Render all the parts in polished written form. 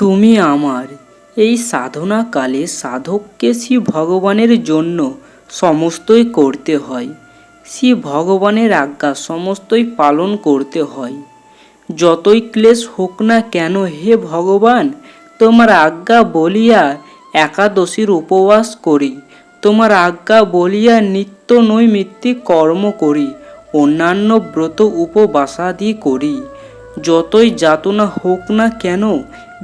তুমি আমার। এই সাধনাকালে সাধককে শ্রী ভগবানের জন্য সমস্তই করতে হয়। শ্রী ভগবানের আজ্ঞা সমস্তই পালন করতে হয়। যতই ক্লেশ হোক না কেন, হে ভগবান, তোমার আজ্ঞা বলিয়া একাদশীর উপবাস করি, তোমার আজ্ঞা বলিয়া নিত্য নৈমিত্তিক কর্ম করি, অন্যান্য ব্রত উপবাসাদি করি। যতই যাতনা হোক না কেন,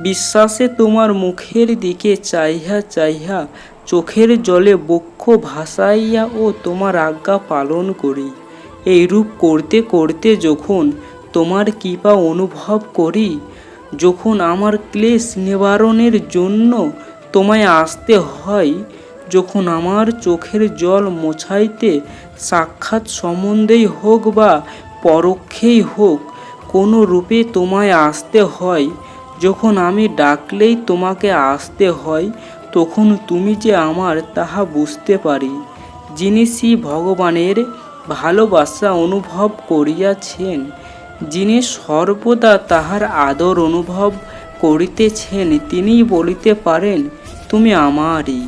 বিশ্বাসে তোমার মুখের দিকে চাহিয়া চাহিয়া চোখের জলে বক্ষ ভাসাইয়া ও তোমার আজ্ঞা পালন করি। এইরূপ করতে করতে যখন তোমার কৃপা অনুভব করি, যখন আমার ক্লেশ নিবারণের জন্য তোমায় আসতে হয়, যখন আমার চোখের জল মোছাইতে সাক্ষাৎ সম্বন্ধেই হোক বা পরোক্ষেই হোক কোনো রূপে তোমায় আসতে হয়, যখন আমি ডাকলেই তোমাকে আসতে হয়, তখন তুমি যে আমার তাহা বুঝতে পারি। যিনি শ্রী ভগবানের ভালোবাসা অনুভব করিয়াছেন, যিনি সর্বদা তাহার আদর অনুভব করিতেছেন, তিনিই বলিতে পারেন তুমি আমারই।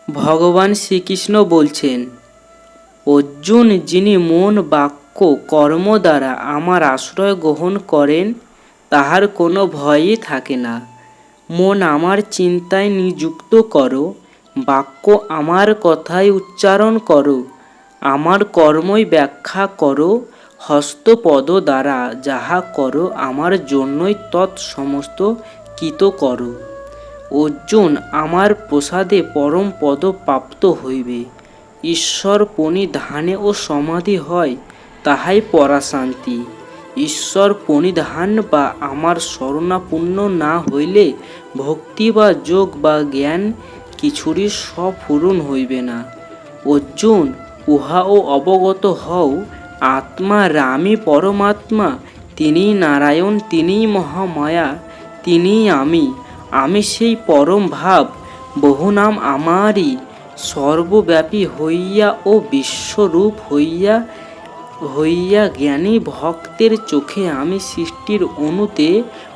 ভগবান শ্রীকৃষ্ণ বলছেন, অর্জুন, যিনি মন বাক্য কর্ম দ্বারা আমার আশ্রয় গ্রহণ করেন, তাহার কোনো ভয়ই থাকে না। মন আমার চিন্তায় নিযুক্ত করো, বাক্য আমার কথাই উচ্চারণ করো, আমার কর্মই ব্যাখ্যা করো, হস্তপদ দ্বারা যাহা করো আমার জন্যই তৎসমস্ত কৃত করো। অর্জুন, আমার প্রসাদে পরম পদ প্রাপ্ত হইবে। ঈশ্বর প্রণিধানে ও সমাধি হয়, তাহাই পরাশান্তি। ঈশ্বর প্রণিধান বা আমার শরণাপন্ন না হইলে ভক্তি বা যোগ বা জ্ঞান কিছুরই স্বপূরণ হইবে না। অর্জুন, উহাও অবগত হও, আত্মা রামই পরমাত্মা, তিনিই নারায়ণ, তিনিই মহামায়া, তিনিই আমি। আমি সেই পরম ভাব, বহু নাম আমারই, সর্বব্যাপী হইয়া ও বিশ্বরূপ হইয়া হইয়া জ্ঞানী ভক্তের চোখে আমি সৃষ্টির অণুতে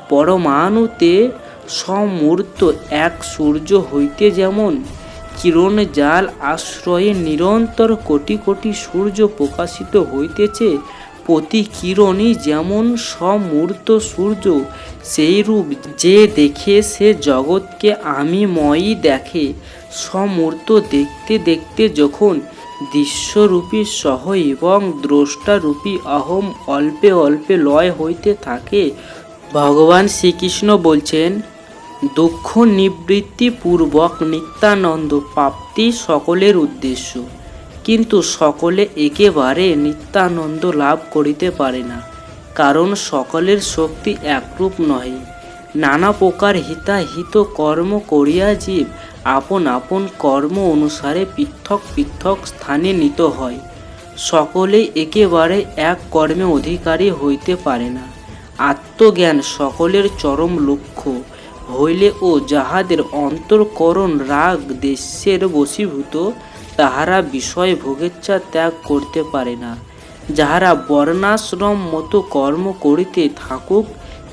পরমাণুতে সমূর্ত এক সূর্য হইতে যেমন কিরণ জাল আশ্রয়ে নিরন্তর কোটি কোটি সূর্য প্রকাশিত হইতেছে, প্রতি কিরণই যেমন সমূর্ত সূর্য, সেইরূপ যে দেখে সে জগৎকে আমিময়ই দেখে। সমূর্ত দেখতে দেখতে যখন দৃশ্যরূপী সহ এবং দ্রষ্টারূপী অহম অল্পে অল্পে লয় হইতে থাকে, ভগবান শ্রীকৃষ্ণ বলছেন, দুঃখ নিবৃত্তি পূর্বক নিত্যানন্দ প্রাপ্তি সকলের উদ্দেশ্য। কিন্তু সকলে একেবারে নিত্যানন্দ লাভ করিতে পারে না, কারণ সকলের শক্তি একরূপ নহে। নানা প্রকার হিতাহিত কর্ম করিয়া জীব আপন আপন কর্ম অনুসারে পৃথক পৃথক স্থানে নীত হয়। সকলেই একেবারে এক কর্মে অধিকারী হইতে পারে না। আত্মজ্ঞান সকলের চরম লক্ষ্য হইলে ও যাহাদের অন্তঃকরণ রাগ দেশের বশীভূত, তাহারা বিষয় ভোগেচ্ছা ত্যাগ করতে পারে না। যাহারা বর্ণাশ্রম মতো কর্ম করিতে থাকুক,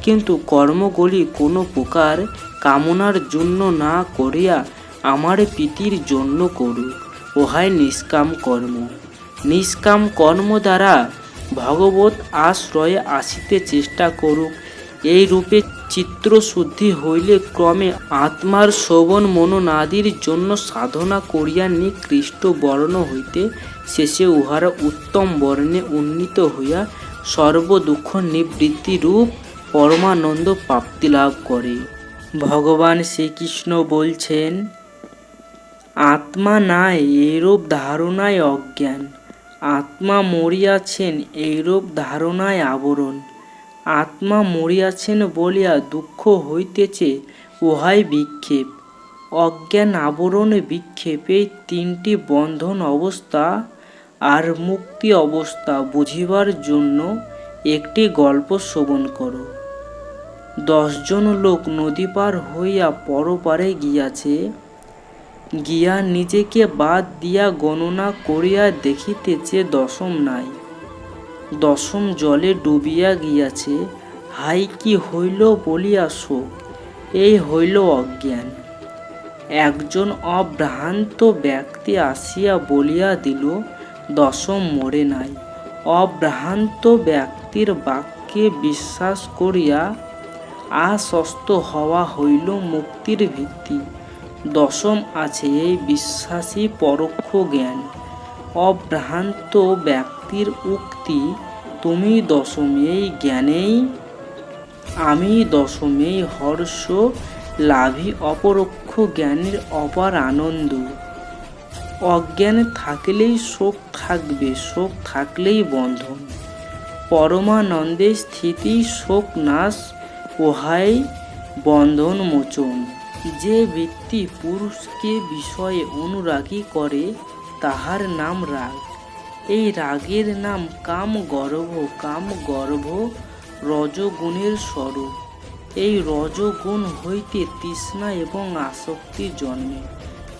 কিন্তু কর্মগুলি কোনো প্রকার কামনার জন্য না করিয়া আমার প্রীতির জন্য করুক, উহাই নিষ্কাম কর্ম। নিষ্কাম কর্ম দ্বারা ভগবৎ আশ্রয়ে আসিতে চেষ্টা করুক। এই রূপে চিত্তশুদ্ধি হইলে ক্রমে আত্মার শোভন মননাদির জন্য সাধনা করিয়া নিকৃষ্ট বর্ণ হইতে শেষে উহারা উত্তম বর্ণে উন্নীত হইয়া সর্বদুঃখ নিবৃত্তি রূপ পরমানন্দ প্রাপ্তি লাভ করে। ভগবান শ্রীকৃষ্ণ বলছেন, আত্মা নাই এইরূপ ধারণায় অজ্ঞান, আত্মা মরিয়াছেন এইরূপ ধারণায় আবরণ। আত্মা মরিয়াছেন বলিয়া দুঃখ হইতেছে, উহাই বিক্ষেপ। অজ্ঞান আবরণ বিক্ষেপ, এই তিনটি বন্ধন অবস্থা আর মুক্তি অবস্থা বুঝিবার জন্য একটি গল্প শ্রবণ করো। 10 জন লোক নদী পার হইয়া পরপারে গিয়াছে। গিয়া নিজেকে বাদ দিয়া গণনা করিয়া দেখিতেছে দশম নাই। দশম জলে ডুবিয়া গিয়াছে। হাই কি হইল বলিয়া শোক, এই হইল অজ্ঞান। একজন অভ্রান্ত ব্যক্তি আসিয়া বলিয়া দিল, দশম মরে নাই। অভ্রান্ত ব্যক্তির বাক্যে বিশ্বাস করিয়া আশ্বস্ত হওয়া হইল মুক্তির ভিত্তি। দশম আছে এই বিশ্বাসী পরোক্ষ জ্ঞান। অভ্রান্ত ব্যক্তির উক্তি, তুমি দশম, এই জ্ঞানেই আমি দশম, এই হর্ষ লাভই অপরোক্ষ জ্ঞানের অপার আনন্দ। অজ্ঞান থাকলেই শোক থাকবে, শোক থাকলেই বন্ধন। পরমানন্দে স্থিতি শোক নাশ, ওহাই বন্ধন মোচন। যে ব্যক্তি পুরুষকে বিষয়ে অনুরাগী করে তাহার নাম রাগ। এই রাগের নাম কাম গর্ভ। কাম গর্ভ রজগুণের স্বরূপ। এই রজগুণ হইতে তৃষ্ণা এবং আসক্তি জন্মে।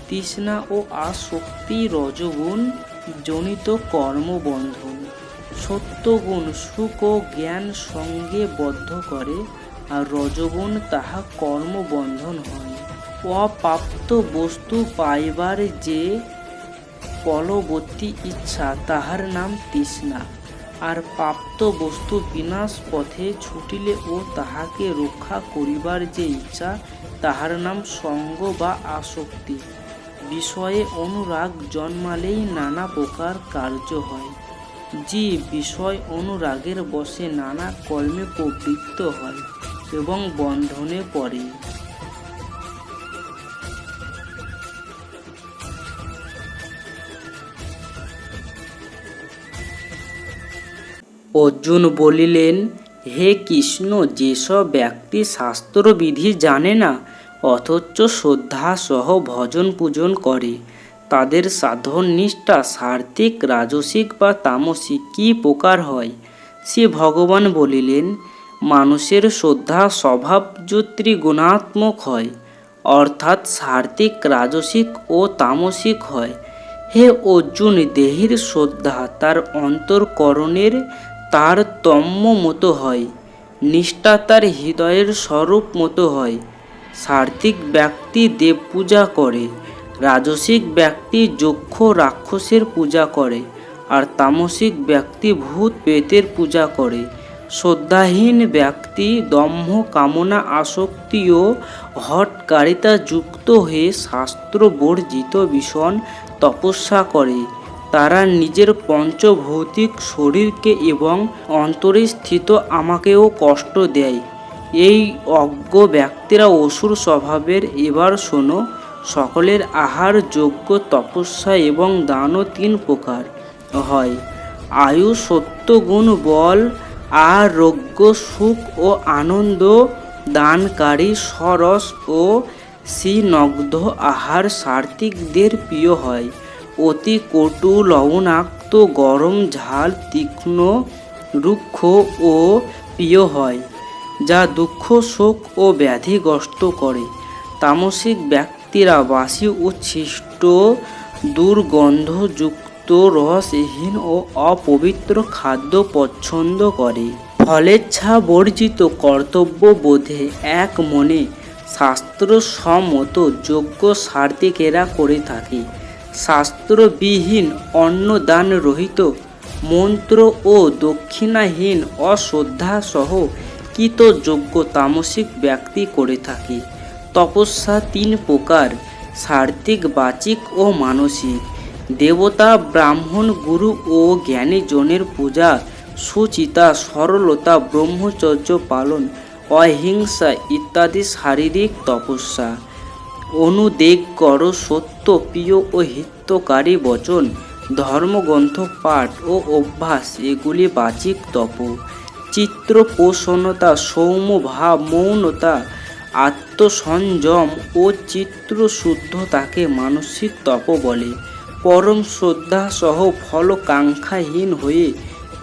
তৃষ্ণা ও আসক্তি রজগুণ জনিত কর্মবন্ধন। সত্যগুণ সুখ ও জ্ঞান সঙ্গে বদ্ধ করে, আর রজগুণ তাহা কর্মবন্ধন হয়। অপ্রাপ্ত বস্তু পাইবার যে বলবতী ইচ্ছা, তাহার নাম তৃষ্ণা। আর প্রাপ্ত বস্তু বিনাশ পথে ছুটিলে ও তাহাকে রক্ষা করিবার যে ইচ্ছা, তাহার নাম সঙ্গ বা আসক্তি। বিষয়ে অনুরাগ জন্মালেই নানা প্রকার কার্য হয়। জীব বিষয় অনুরাগের বশে নানা কর্মে প্রবৃত্ত হয় এবং বন্ধনে পড়ে। অর্জুন বলিলেন, হে কৃষ্ণ, যেসব ব্যক্তি শাস্ত্রবিধি জানে না অথচ শ্রদ্ধা সহ ভজন পূজন করে, তাদের সাধন নিষ্ঠা সাত্ত্বিক, রাজসিক বা তামসিক কি প্রকার হয়? শ্রী ভগবান বলিলেন, মানুষের শ্রদ্ধা স্বভাবজ ত্রিগুণাত্মক হয়, অর্থাৎ সাত্ত্বিক, রাজসিক ও তামসিক হয়। হে অর্জুন, দেহের শ্রদ্ধা তার অন্তঃকরণের তারতম্য মতো হয়, নিষ্ঠা তার হৃদয়ের স্বরূপ মতো হয়। সাত্ত্বিক ব্যক্তি দেব পূজা করে, রাজসিক ব্যক্তি যক্ষ রাক্ষসের পূজা করে, আর তামসিক ব্যক্তি ভূত প্রেতের পূজা করে। শ্রদ্ধাহীন ব্যক্তি দম্ভ, কামনা, আসক্তি ও হঠকারিতা যুক্ত হয়ে শাস্ত্র বর্জিত ভীষণ তপস্যা করে। তারা নিজের পঞ্চভৌতিক শরীরকে এবং অন্তরে স্থিত আমাকেও কষ্ট দেয়। এই অজ্ঞ ব্যক্তিরা অসুর স্বভাবের। এবার শোনো, সকলের আহার, যজ্ঞ, তপস্যা এবং দানও তিন প্রকার হয়। আয়ু, সত্যগুণ, বল, আরোগ্য, সুখ ও আনন্দ দানকারী সরস ও স্নিগ্ধ আহার সাত্ত্বিকদের প্রিয় হয়। অতি কটু, লবণাক্ত, গরম, ঝাল, তীক্ষ্ণ, রুক্ষ ও প্রিয় হয়, যা দুঃখ, শোক ও ব্যাধিগ্রস্ত করে। তামসিক ব্যক্তিরা বাসি, উচ্ছিষ্ট, দুর্গন্ধযুক্ত, রসহীন ও অপবিত্র খাদ্য পছন্দ করে। ফলেচ্ছা বর্জিত কর্তব্যবোধে এক মনে শাস্ত্রসম্মত যজ্ঞ সাত্ত্বিকেরা করে থাকে। শাস্ত্রবিহীন, অন্নদান রহিত, মন্ত্র ও দক্ষিণাহীন, অশ্রদ্ধাসহ কৃতযজ্ঞ তামসিক ব্যক্তি করে থাকে। তপস্যা তিন প্রকার, সাত্ত্বিক, বাচিক ও মানসিক। দেবতা, ব্রাহ্মণ, গুরু ও জ্ঞানীজনের পূজা, সুচিতা, সরলতা, ব্রহ্মচর্য পালন, অহিংসা ইত্যাদি শারীরিক তপস্যা। অনুদেগ কর, সত্য, প্রিয় ও হিতকারী বচন, ধর্মগ্রন্থ পাঠ ও অভ্যাস, এগুলি বাচিক তপ। চিত্তপ্রসন্নতা, সৌম্য ভাব, মৌনতা, আত্মসংযম ও চিত্তশুদ্ধতাকে মানসিক তপ বলে। পরম শ্রদ্ধা সহ ফলকাঙ্ক্ষাহীন হয়ে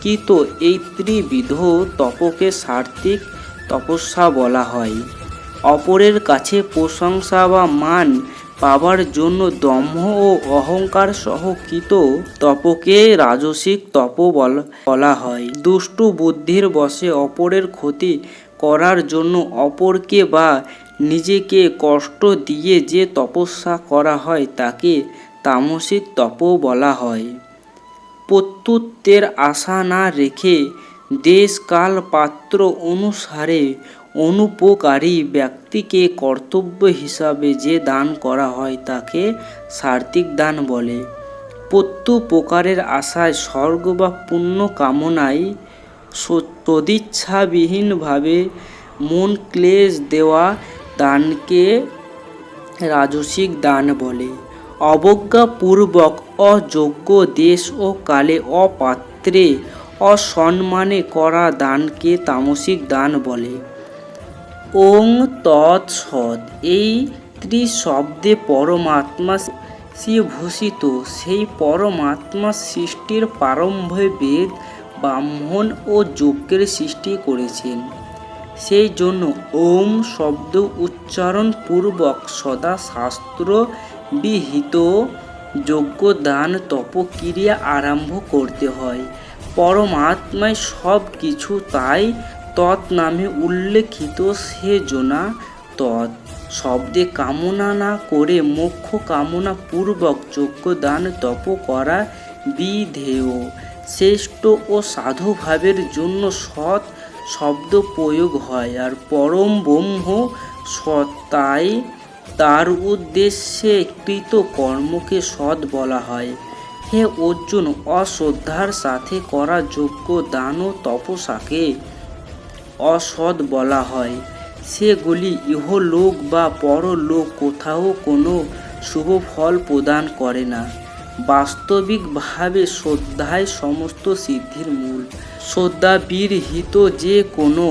কৃত এই ত্রিবিধ তপকে সাত্ত্বিক তপস্যা বলা হয়। অপরের কাছে প্রশংসা বা মান পাবার জন্য দম্ভ ও অহংকার সহ কৃত তপকে রাজসিক তপ বলা হয়। দুষ্টু বুদ্ধির বশে অপরের ক্ষতি করার জন্য অপরকে বা নিজেকে কষ্ট দিয়ে যে তপস্যা করা হয় তাকে তামসিক তপ বলা হয়। প্রত্যুত্তরের আশা না রেখে দেশ কাল পাত্র অনুসারে অনুপকারী ব্যক্তিকে কর্তব্য হিসাবে যে দান করা হয় তাকে সাত্ত্বিক দান বলে। প্রত্যুপকারের আশায় স্বর্গ বা পুণ্য কামনায় সদিচ্ছাবিহীনভাবে মন ক্লেশ দেওয়া দানকে রাজসিক দান বলে। অবজ্ঞাপূর্বক অযোগ্য দেশ ও কালে অপাত্রে অসম্মানে করা দানকে তামসিক দান বলে। ওং তৎসৎ। এই ত্রিশব্দে পরমাত্মা ভূষিত। সেই পরমাত্মা সৃষ্টির প্রারম্ভে বেদ, ব্রাহ্মণ ও যজ্ঞের সৃষ্টি করেছেন। সেই জন্য ওম শব্দ উচ্চারণ পূর্বক সদা শাস্ত্র বিহিত যজ্ঞ দান তপক্রিয়া আরম্ভ করতে হয়। পরমাত্মাই সব কিছু, তাই তৎ নামে উল্লেখিত। সেজন্য তৎ শব্দে কামনা না করে মোক্ষ কামনা পূর্বক যজ্ঞ দান তপ করা বিধেয়। শ্রেষ্ঠ ও সাধুভাবের জন্য সৎ শব্দ প্রয়োগ হয়, আর পরম ব্রহ্ম সত্তাই তার উদ্দেশ্যে কৃত কর্মকে সৎ বলা হয়। হে অর্জুন, অশ্রদ্ধার সাথে করা যজ্ঞ দান ও তপস্যাকে অসৎ বলা হয়। সেগুলি ইহলোক বা পরলোক কোথাও কোনো শুভ ফল প্রদান করে না। বাস্তবিকভাবে শ্রদ্ধাই সমস্ত সিদ্ধির মূল। শ্রদ্ধাবিরহিত যে কোনো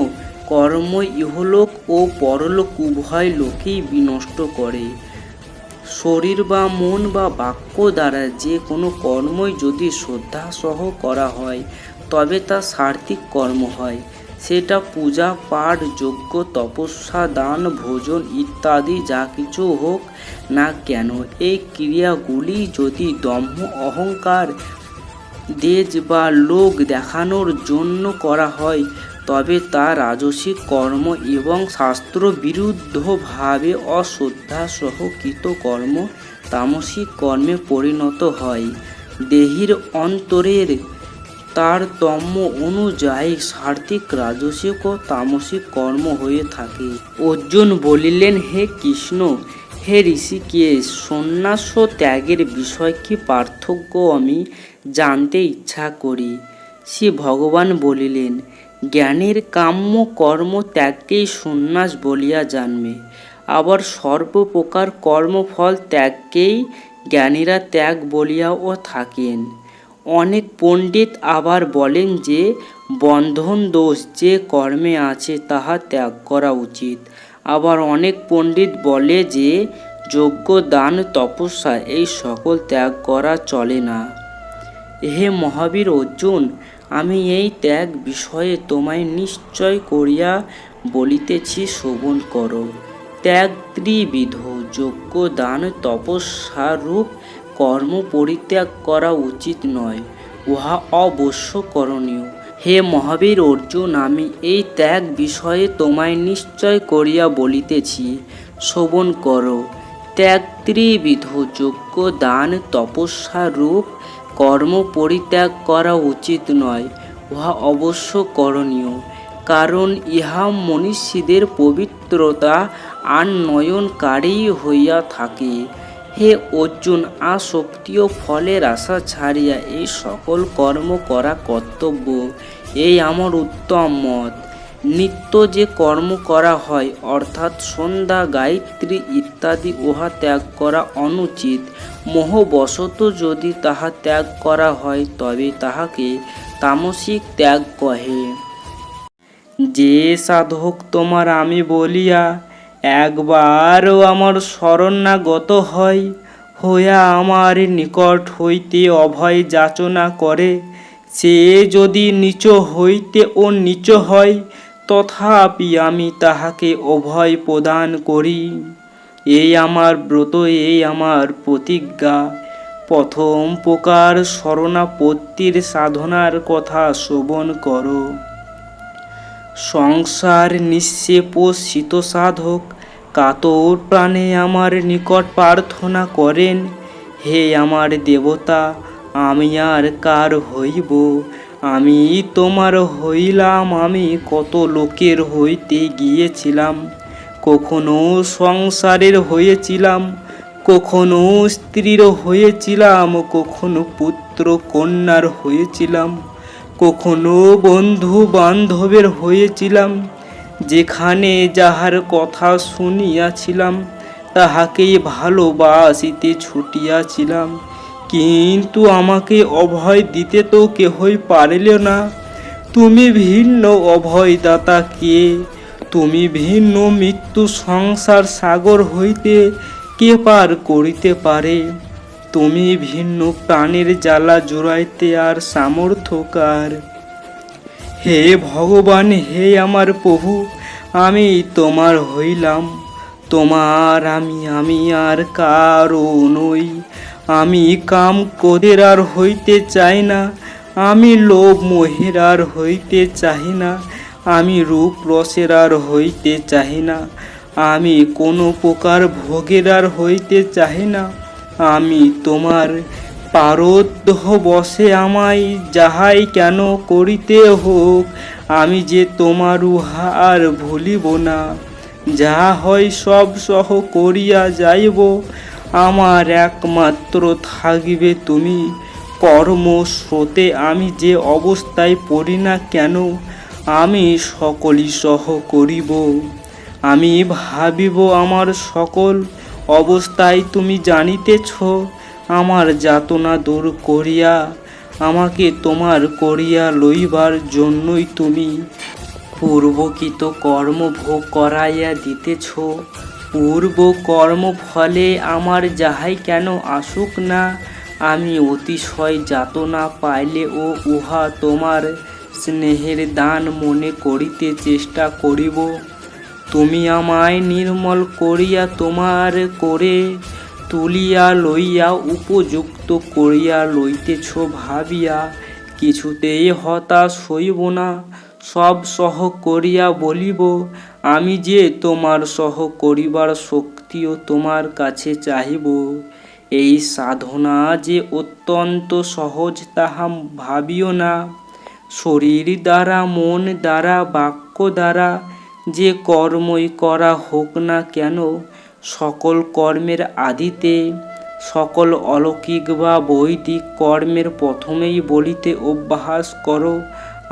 কর্ম ইহলোক ও পরলোক উভয় লোকেই বিনষ্ট করে। শরীর বা মন বা বাক্য দ্বারা যে কোনো কর্মই যদি শ্রদ্ধাসহ করা হয় তবে তা সাত্ত্বিক কর্ম হয়। সেটা পূজা পাঠ যজ্ঞ তপস্যা দান ভোজন ইত্যাদি যা কিছু হোক না কেন, এই ক্রিয়াগুলি যদি দম্ভ অহংকার দেজ বা লোক দেখানোর জন্য করা হয় তবে তা রাজসিক কর্ম এবং শাস্ত্রবিরুদ্ধভাবে অশ্রদ্ধাসহ কৃত কর্ম তামসিক কর্মে পরিণত হয়। দেহের অন্তরের তারতম্য অনুযায়ী সাত্ত্বিক রাজসিক ও তামসিক কর্ম হয়ে থাকে। অর্জুন বলিলেন, হে কৃষ্ণ, হে ঋষিকেশ, সন্ন্যাস ও ত্যাগের বিষয় কি পার্থক্য আমি জানতে ইচ্ছা করি। শ্রী ভগবান বলিলেন, জ্ঞানীর কাম্য কর্ম ত্যাগকেই সন্ন্যাস বলিয়া জানবে, আবার সর্বপ্রকার কর্মফল ত্যাগকেই জ্ঞানীরা ত্যাগ বলিয়াও থাকেন। অনেক পণ্ডিত আবার বলেন যে বন্ধন দোষ যে কর্মে আছে তাহা ত্যাগ করা উচিত। আবার অনেক পণ্ডিত বলে যে যজ্ঞ দান তপস্যা এই সকল ত্যাগ করা চলে না। হে মহাবীর অর্জুন, আমি এই ত্যাগ বিষয়ে তোমায় নিশ্চয় করিয়া বলিতেছি, শ্রবণ করো। ত্যাগ ত্রিবিধ। যজ্ঞ দান তপস্যারূপ কর্ম পরিত্যাগ করা উচিত নয়, উহা অবশ্য করণীয়। হে মহাবীর অর্জুন, আমি এই ত্যাগ বিষয়ে তোমায় নিশ্চয় করিয়া বলিতেছি, শ্রবণ করো। ত্যাগ ত্রিবিধ। যজ্ঞ দান তপস্যারূপ কর্ম পরিত্যাগ করা উচিত নয়, উহা অবশ্য করণীয়। কারণ ইহা মনীষীদের পবিত্রতা আনয়নকারী হইয়া থাকে। হে অর্জুন, আসক্তি ও ফলের আশা ছাড়িয়া এই সকল কর্ম করা কর্তব্য, এই আমার উত্তম মত। নিত্য যে কর্ম করা হয় অর্থাৎ সন্ধ্যা গায়ত্রী ইত্যাদি, উহা ত্যাগ করা অনুচিত। মোহবশত যদি তাহা ত্যাগ করা হয় তবে তাহাকে তামসিক ত্যাগ কহে। যে সাধক তোমার আমি বলিয়া একবারও আমার শরণাগত হয়, হইয়া আমার নিকট হইতে অভয় যাচনা করে, সে যদি নীচ হইতে ও নীচ হয় তথাপি আমি তাহাকে অভয় প্রদান করি। এই আমার ব্রত, এই আমার প্রতিজ্ঞা। প্রথম প্রকার শরণাপত্তির সাধনার কথা শ্রবণ করো। সংসার নিঃশেষিত সাধক কাতর প্রাণে আমার নিকট প্রার্থনা করেন, হে আমার দেবতা, আমি আর কার হইব? আমি তোমার হইলাম। আমি কত লোকের হইতে গিয়েছিলাম, কখনো সংসারের হয়েছিলাম, কখনো স্ত্রীর হয়েছিলাম, কখনো পুত্র কন্যার হয়েছিলাম, কখনো বন্ধু বান্ধবের হয়েছিলাম। যেখানে যাহার কথা শুনিয়াছিলাম তাহাকেই ভালোবাসিতে ছুটিয়াছিলাম, কিন্তু আমাকে অভয় দিতে তো কেহই পারিল না। তুমি ভিন্ন অভয়দাতা কে? তুমি ভিন্ন মৃত্যু সংসার সাগর হইতে কে পার করিতে পারে? তুমি ভিন্ন প্রাণের জ্বালা জুড়াইতে আর সামর্থ্যকার। হে ভগবান, হে আমার প্রভু, আমি তোমার হইলাম। তোমার আমি আর কারো নই। আমি কাম ক্রোধের আর হইতে চাই না, আমি লোভ মোহের আর হইতে চাহি না, আমি রূপ রসের আর হইতে চাহি না, আমি কোনো প্রকার ভোগের আর হইতে চাহি না। আমি তোমার পারোদ্ধ বসে আমায় যাহাই কেন করিতে হোক, আমি যে তোমার উহা আর ভুলিব না। যাহা হয় সব সহ করিয়া যাইব, আমার একমাত্র থাকিবে তুমি। কর্ম স্রোতে আমি যে অবস্থায় পড়ি না কেন, আমি সকলই সহ করিব। আমি ভাবিব আমার সকল অবস্থায় তুমি জানিতেছ। আমার যাতনা দূর করিয়া আমাকে তোমার করিয়া লইবার জন্যই তুমি পূর্বকৃত কর্ম ভোগ করাইয়া দিতেছ। পূর্ব কর্ম ফলে আমার যাহাই কেন আসুক না, আমি অতিশয় যাতনা পাইলে ও উহা তোমার স্নেহের দান মনে করিতে চেষ্টা করিব। তুমি আমায় নির্মল করিয়া তোমার করে তুলিয়া লইয়া উপযুক্ত করিয়া লইতেছ ভাবিয়া কিছুতেই হতাশ হইব না। সব সহ করিয়া বলিব, আমি যে তোমার সহ করিবার শক্তিও তোমার কাছে চাহিব। এই সাধনা যে অত্যন্ত সহজ তাহা ভাবিও না। শরীর দ্বারা, মন দ্বারা, বাক্য দ্বারা যে কর্মই করা হোক না কেন, সকল কর্মের আদিতে, সকল অলৌকিক বা বৈদিক কর্মের প্রথমেই বলিতে অভ্যাস করো,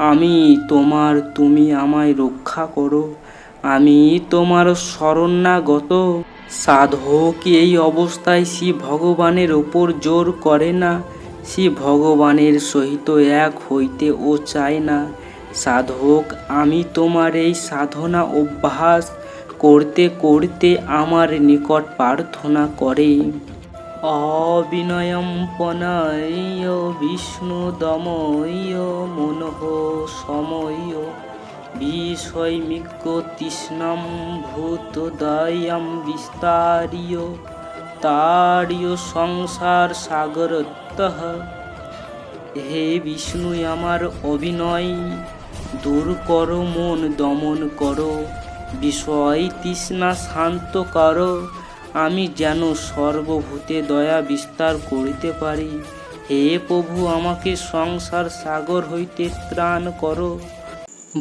আমি তোমার, তুমি আমায় রক্ষা করো, আমি তোমার শরণাগত। সাধক এই অবস্থায় শ্রী ভগবানের ওপর জোর করে না, শ্রী ভগবানের সহিত এক হইতে ও চায় না। সাধক আমি তোমার এই সাধনা অভ্যাস করতে করতে আমার নিকট প্রার্থনা করে। অবিনয়ম পনয় বিষ্ণু দময় মনঃ সময় বিষয়মিজ্ঞ তৃষ্ণাম ভূতদয়ম বিস্তারিয় তাড়িয় সংসার সাগরতঃ। হে বিষ্ণু, আমার অভিনয় দূর করো, মন দমন করো, বিষয় তৃষ্ণা শান্ত করো, আমি যেন সর্বভূতে দয়া বিস্তার করিতে পারি। হে প্রভু, আমাকে সংসার সাগর হইতে ত্রাণ করো।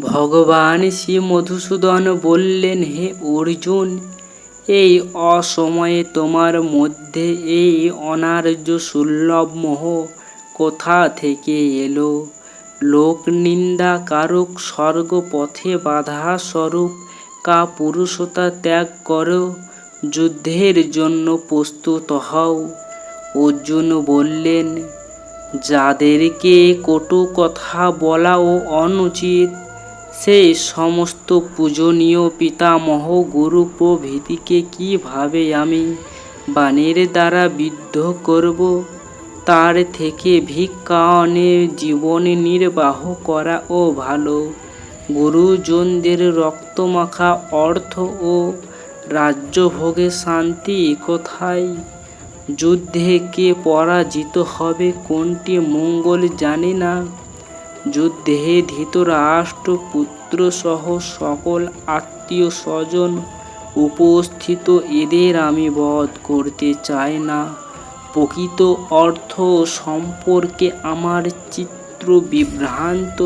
ভগবান শ্রী মধুসূদন বললেন, হে অর্জুন, এই অসময়ে তোমার মধ্যে এই অনার্য সুলভ মোহ কোথা থেকে এলো? লোক নিন্দা কারক, স্বর্গ পথে বাধা স্বরূপ কাপুরুষতা ত্যাগ করো, যুদ্ধের জন্য প্রস্তুত হও। অর্জুন বললেন, যাদেরকে কটু কথা বলা ও অনুচিত, সেই সমস্ত পূজনীয় পিতামহ গুরু প্রভৃতিকে কিভাবে আমি বাণের দ্বারা বিদ্ধ করব? তার থেকে ভিক্ষায়নে জীবন নির্বাহ করা ও ভালো। গুরুজনদের রক্তমাখা অর্থ ও রাজ্যভোগে শান্তি কোথায়? যুদ্ধে কে পরাজিত হবে, কোনটি মঙ্গল জানি না। যুদ্ধে ধৃতরাষ্ট্র পুত্র সহ সকল আত্মীয় স্বজন উপস্থিত, এদের আমি বধ করতে চাই না। প্রকৃত অর্থ সম্পর্কে আমার চিত্র বিভ্রান্ত।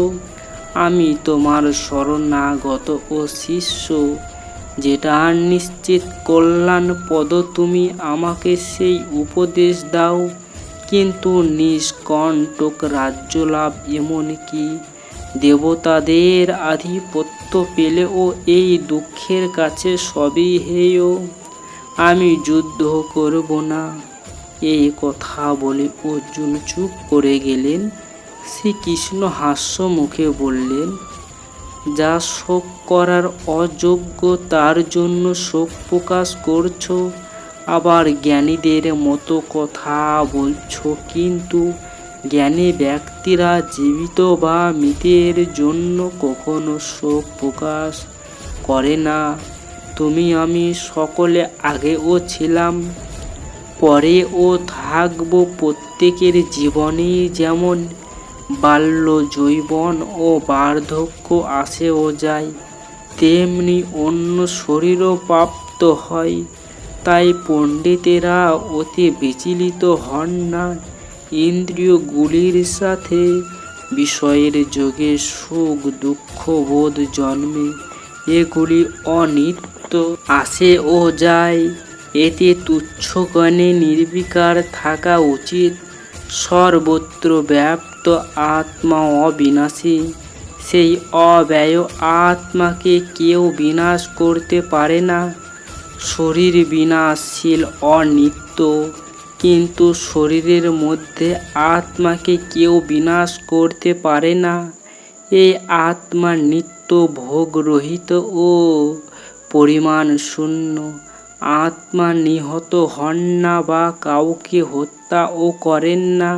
আমি তোমার শরণাগত ও শিষ্য, যেটার নিশ্চিত কল্যাণপদ তুমি আমাকে সেই উপদেশ দাও। কিন্তু নিষ্কণ্টক রাজ্যলাভ এমনকি দেবতাদের আধিপত্য পেলেও এই দুঃখের কাছে সবই হেয়। আমি যুদ্ধ করব না। এই কথা বলে অর্জুন চুপ করে গেলেন। শ্রীকৃষ্ণ হাস্য মুখে বললেন, যা শোক করার অযোগ্য তার জন্য শোক প্রকাশ করছো, আবার জ্ঞানীদের মতো কথা বলছো। কিন্তু জ্ঞানী ব্যক্তিরা জীবিত বা মৃতের জন্য কখনো শোক প্রকাশ করে না। তুমি আমি সকলে আগেও ছিলাম, পরেও থাকব। প্রত্যেকের জীবনেই যেমন বাল্য, যৌবন ও বার্ধক্য আসে ও যায়, তেমনি অন্য শরীরও প্রাপ্ত হয়। তাই পণ্ডিতেরা অতি বিচলিত হন না। ইন্দ্রিয়গুলির সাথে বিষয়ের যোগে সুখ দুঃখ বোধ জন্মে, এগুলি অনিত্য, আসে ও যায়। এতে তুচ্ছজ্ঞানে নির্বিকার থাকা উচিত। সর্বত্র ব্যাপ্ত আত্মা অবিনাশী। সেই অব্যয় আত্মাকে কেউ বিনাশ করতে পারে না। শরীর বিনাশশীল, অনিত্য, কিন্তু শরীরের মধ্যে আত্মাকে কেউ বিনাশ করতে পারে না। এই আত্মা নিত্য, ভোগরহিত ও পরিমাণ শূন্য। আত্মা নিহত হন না বা কাউকে হত্যাও করেন না।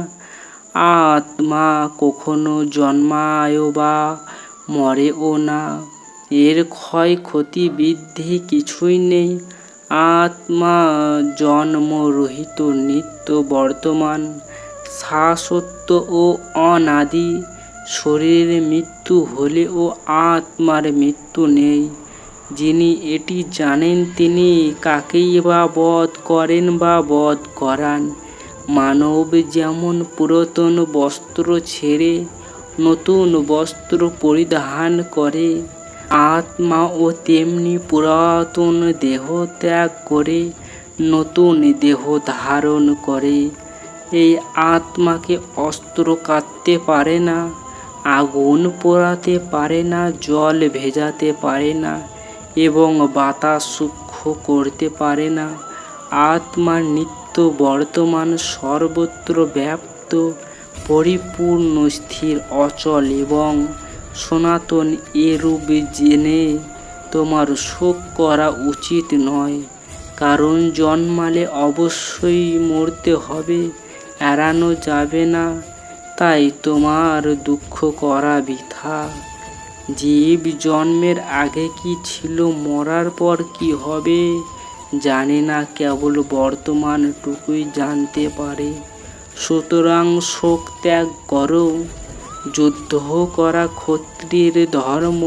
আত্মা কখনো জন্মায় বা মরেও না। এর ক্ষয়ক্ষতি বৃদ্ধি কিছুই নেই। আত্মা জন্মরহিত, নিত্য, বর্তমান, শাশ্বত ও অনাদি। শরীরের মৃত্যু হলেও আত্মার মৃত্যু নেই। যিনি এটি জানেন তিনি কাকেই বা বধ করেন বা বধ করান। মানব যেমন পুরাতন বস্ত্র ছেড়ে নতুন বস্ত্র পরিধান করে, আত্মাও তেমনি পুরাতন দেহ ত্যাগ করে নতুন দেহ ধারণ করে। এই আত্মাকে অস্ত্র কাটতে পারে না, আগুন পোড়াতে পারে না, জল ভেজাতে পারে না এবং বাতাস সূক্ষ্ম করতে পারে না। আত্মা নিত্য, বর্তমান, সর্বত্র ব্যাপ্ত, পরিপূর্ণ, স্থির, অচল এবং সনাতন। এরূপ জেনে তোমার শোক করা উচিত নয়, কারণ জন্মালে অবশ্যই মরতে হবে, এড়ানো যাবে না। তাই তোমার দুঃখ করা বৃথা। জীব জন্মের আগে কি ছিল, মরার পর কি হবে জানে না, কেবল বর্তমানটুকুই জানতে পারে। সুতরাং শোক ত্যাগ করো। যুদ্ধ করা ক্ষত্রিয়ের ধর্ম।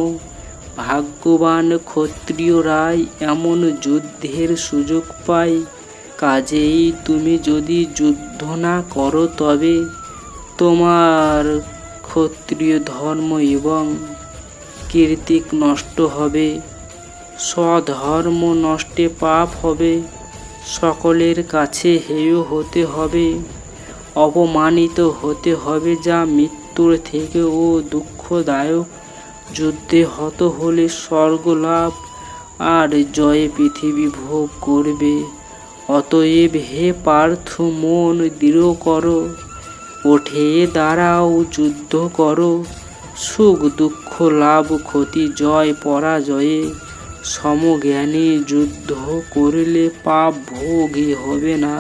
ভাগ্যবান ক্ষত্রিয়রাই এমন যুদ্ধের সুযোগ পায়। কাজেই তুমি যদি যুদ্ধ না করো তবে তোমার ক্ষত্রিয় ধর্ম এবং কীর্তি নষ্ট হবে, স্বধর্ম নষ্টে পাপ হবে, সকলের কাছে হেয় হতে হবে, অপমানিত হতে হবে, যা মৃত্যুর থেকেও দুঃখদায়ক। যুদ্ধে হত হলে স্বর্গ লাভ আর জয়ে পৃথিবী ভোগ করবে। অতএব হে পার্থ, মন দৃঢ় করো, ওঠে দাঁড়াও, যুদ্ধ করো। সুখ দুঃখ, লাভ ক্ষতি, জয় পরাজয়ে সমজ্ঞানে যুদ্ধ করলে পাপ ভোগই হবে না।